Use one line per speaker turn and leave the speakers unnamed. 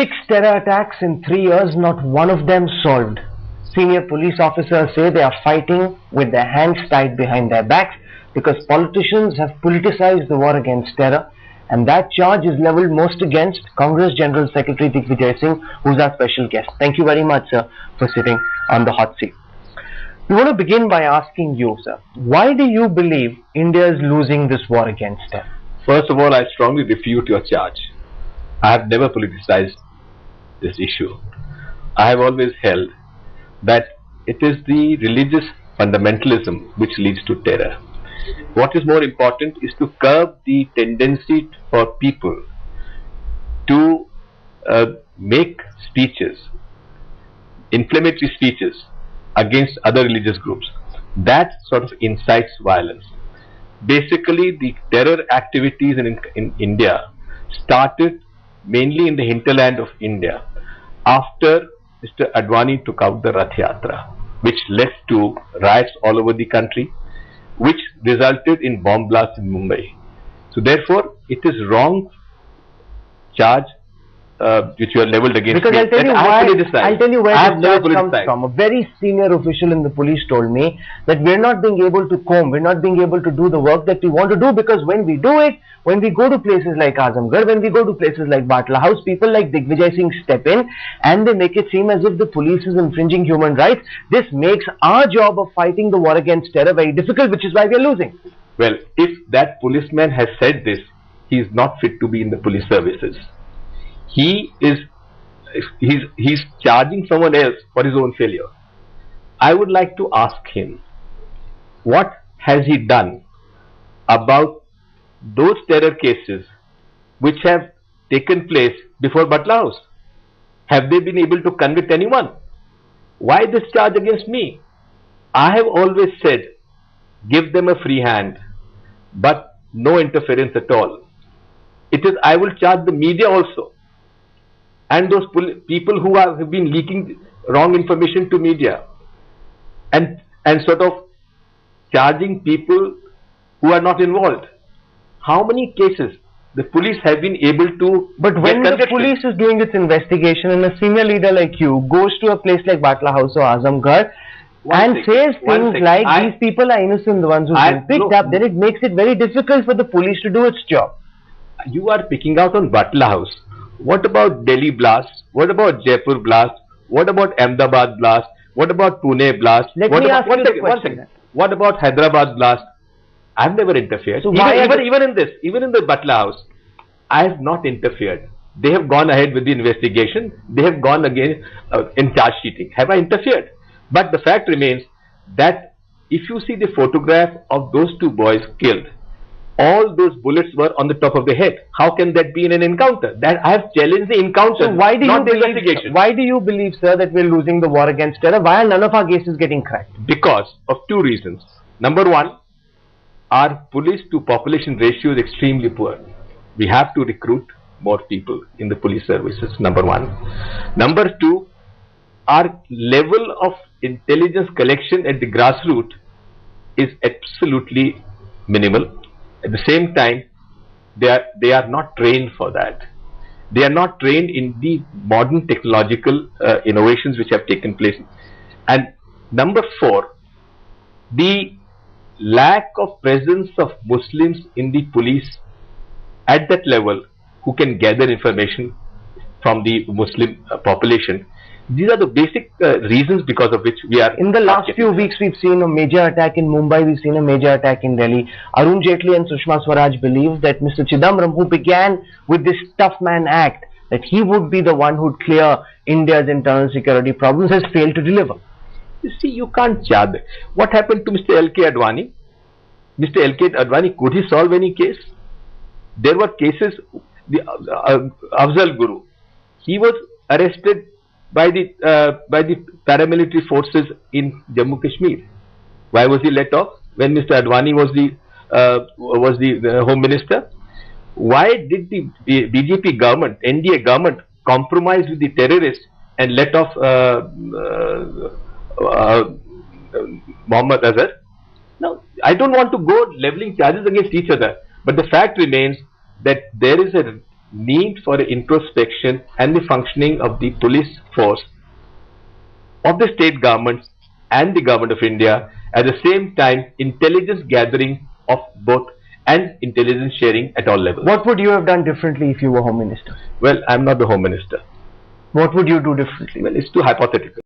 6 terror attacks in 3 years, not one of them solved. Senior police officers say they are fighting with their hands tied behind their backs because politicians have politicized the war against terror, and that charge is leveled most against Congress General Secretary Digvijay Singh, who is our special guest. Thank you very much, sir, for sitting on the hot seat. We want to begin by asking you, sir, why do you believe India is losing this war against terror?
First of all, I strongly refute your charge. I have never politicized this issue. I have always held that it is the religious fundamentalism which leads to terror. What is more important is to curb the tendency for people to make speeches, inflammatory speeches against other religious groups. That sort of incites violence. Basically, the terror activities in India started mainly in the hinterland of India after Mr. Advani took out the Rath Yatra, which led to riots all over the country, which resulted in bomb blasts in Mumbai. So therefore, it is wrong charge which you are leveled against
because
me.
I'll tell you where the charge comes from. A very senior official in the police told me that we're not being able to comb, we're not being able to do the work that we want to do, because when we do it, when we go to places like Azamgarh, when we go to places like Batla House, people like Digvijay Singh step in and they make it seem as if the police is infringing human rights. This makes our job of fighting the war against terror very difficult, which is why we are losing.
Well, if that policeman has said this, he is not fit to be in the police services. He's charging someone else for his own failure. I would like to ask him, what has he done about those terror cases which have taken place before Batla House? Have they been able to convict anyone? Why this charge against me? I have always said, give them a free hand, but no interference at all. It is, I will charge the media also, and those people who have been leaking wrong information to media, and sort of charging people who are not involved. How many cases the police have been able to...
But when the police is doing its investigation and a senior leader like you goes to a place like Batla House or Azamgarh and says things like these people are innocent, the ones who have been picked up, then it makes it very difficult for the police to do its job.
You are picking out on Batla House. What about Delhi blast? What about Jaipur blast? What about Ahmedabad blast? What about Pune blast?
Let me ask you the question.
What about Hyderabad blast? I have never interfered. So even in the Batla House, I have not interfered. They have gone ahead with the investigation. They have gone again in charge sheeting. Have I interfered? But the fact remains that if you see the photograph of those two boys killed, all those bullets were on the top of the head. How can that be in an encounter? That I have challenged the encounter,
so why do you believe, sir, that we're losing the war against terror? Why are none of our cases getting cracked?
Because of two reasons. Number one, our police to population ratio is extremely poor. We have to recruit more people in the police services, number one. Number two, our level of intelligence collection at the grassroots is absolutely minimal. At the same time, they are not trained for that. They are not trained in the modern technological innovations which have taken place. And number four, the lack of presence of Muslims in the police at that level who can gather information from the Muslim population. These are the basic reasons because of which we are...
In the last few weeks, we've seen a major attack in Mumbai, we've seen a major attack in Delhi. Arun Jaitley and Sushma Swaraj believe that Mr. Chidambaram, who began with this Tough Man Act, that he would be the one who would clear India's internal security problems, has failed to deliver.
You see, you can't charge. What happened to Mr. L.K. Advani? Mr. L.K. Advani, could he solve any case? There were cases, the Afzal Guru, he was arrested by the paramilitary forces in Jammu Kashmir. Why was he let off when Mr. Advani was the Home Minister? Why did the BJP government, NDA government, compromise with the terrorists and let off Mohammed Azhar? Now, I don't want to go leveling charges against each other, but the fact remains that there is a need for introspection and the functioning of the police force of the state governments and the government of India, at the same time intelligence gathering of both and intelligence sharing at all levels.
What would you have done differently if you were Home Minister?
Well, I'm not the Home Minister.
What would you do differently?
Well, it's too hypothetical.